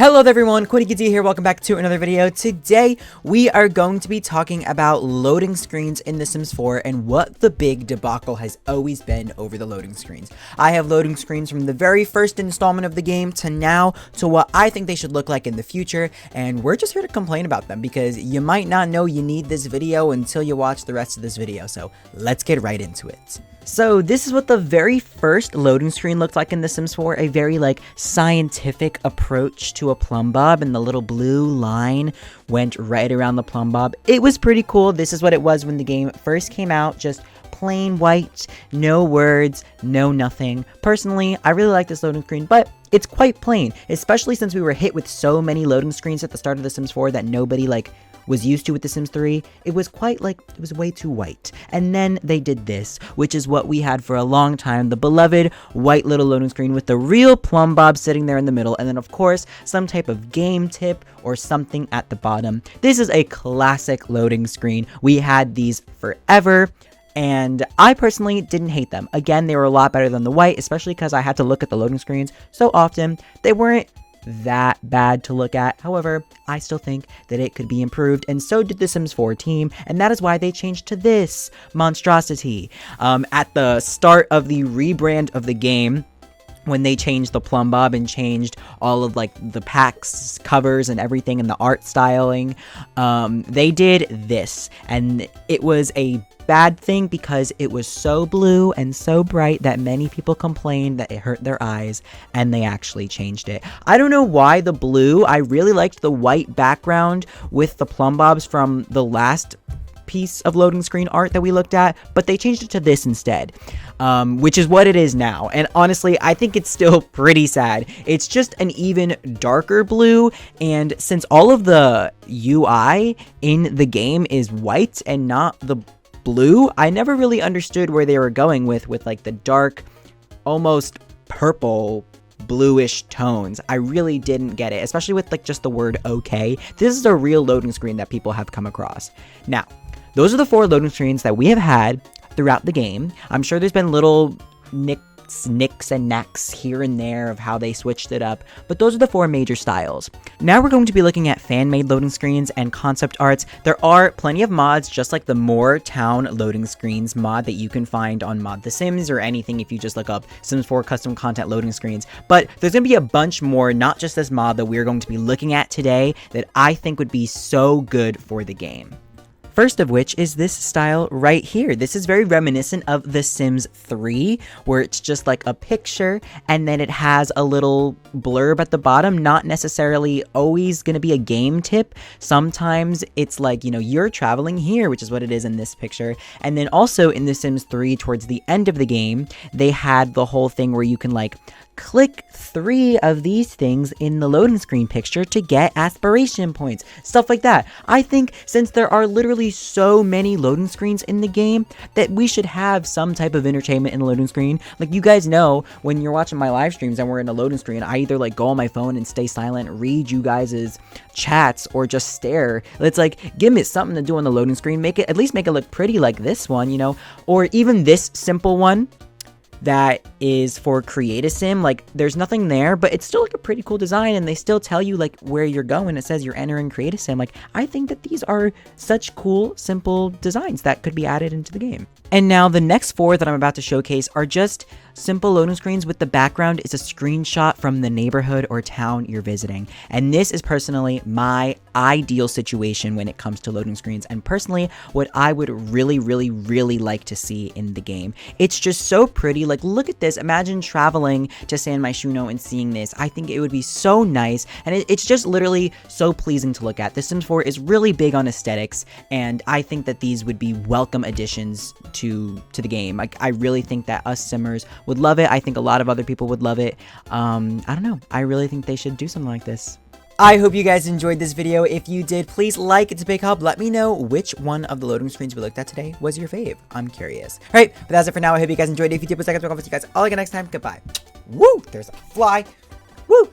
Hello there everyone, Coolnickyd here, welcome back to another video. Today, we are going to be talking about loading screens in The Sims 4 and what the big debacle has always been over the loading screens. I have loading screens from the very first installment of the game to now to what I think they should look like in the future, and we're just here to complain about them because you might not know you need this video until you watch the rest of this video, so let's get right into it. So this is what the very first loading screen looked like in The Sims 4, a very scientific approach to a plumb bob, and the little blue line went right around the plumb bob. It was pretty cool. This is what it was when the game first came out, just plain white, no words, no nothing. Personally, I really like this loading screen, but it's quite plain, especially since we were hit with so many loading screens at the start of The Sims 4 that nobody was used to with The Sims 3. It was quite it was way too white. And then they did this, which is what we had for a long time, the beloved white little loading screen with the real plumb bob sitting there in the middle, and then of course, some type of game tip or something at the bottom. This is a classic loading screen. We had these forever, and I personally didn't hate them. Again, they were a lot better than the white, especially because I had to look at the loading screens so often. They weren't that bad to look at. However, I still think that it could be improved, and so did the Sims 4 team, and that is why they changed to this monstrosity. At the start of the rebrand of the game, when they changed the plumb bob and changed all of the packs covers and everything and the art styling, they did this, and it was a bad thing because it was so blue and so bright that many people complained that it hurt their eyes, and they actually changed it. I don't know why the blue. I really liked the white background with the plumb bobs from the last piece of loading screen art that we looked at, but they changed it to this instead, which is what it is now. And honestly, I think it's still pretty sad. It's just an even darker blue, and since all of the UI in the game is white and not the blue, I never really understood where they were going with the dark, almost purple bluish tones. I really didn't get it, especially with just the word okay. This is a real loading screen that people have come across. Now, those are the 4 loading screens that we have had throughout the game. I'm sure there's been little nicks and knacks here and there of how they switched it up, but those are the 4 major styles. Now we're going to be looking at fan-made loading screens and concept arts. There are plenty of mods, just like the More Town loading screens mod that you can find on Mod The Sims or anything if you just look up Sims 4 custom content loading screens. But there's going to be a bunch more, not just this mod that we're going to be looking at today, that I think would be so good for the game. First of which is this style right here. This is very reminiscent of The Sims 3, where it's just a picture, and then it has a little blurb at the bottom, not necessarily always going to be a game tip. Sometimes it's you're traveling here, which is what it is in this picture. And then also in The Sims 3, towards the end of the game, they had the whole thing where you can click 3 of these things in the loading screen picture to get aspiration points, stuff like that. I think since there are literally so many loading screens in the game that we should have some type of entertainment in the loading screen. You guys know, when you're watching my live streams and we're in a loading screen, I either go on my phone and stay silent, read you guys' chats, or just stare. It's give me something to do on the loading screen, at least make it look pretty like this one, or even this simple one that is for Create a Sim. There's nothing there, but it's still a pretty cool design, and they still tell you where you're going. It says you're entering Create a Sim. I think that these are such cool, simple designs that could be added into the game. And now the next 4 that I'm about to showcase are just simple loading screens with the background is a screenshot from the neighborhood or town you're visiting. And this is personally my ideal situation when it comes to loading screens, and personally what I would really, really, really like to see in the game. It's just so pretty. Look at this. Imagine traveling to San Myshuno and seeing this. I think it would be so nice, and it's just literally so pleasing to look at. The Sims 4 is really big on aesthetics, and I think that these would be welcome additions to the game. I really think that us Simmers would love it. I think a lot of other people would love it. I don't know. I really think they should do something like this. I hope you guys enjoyed this video. If you did, please like. It's a big help. Let me know which one of the loading screens we looked at today was your fave. I'm curious. All right, but that's it for now. I hope you guys enjoyed it. If you did, please like, I'll see you guys all again next time. Goodbye. Woo! There's a fly. Woo!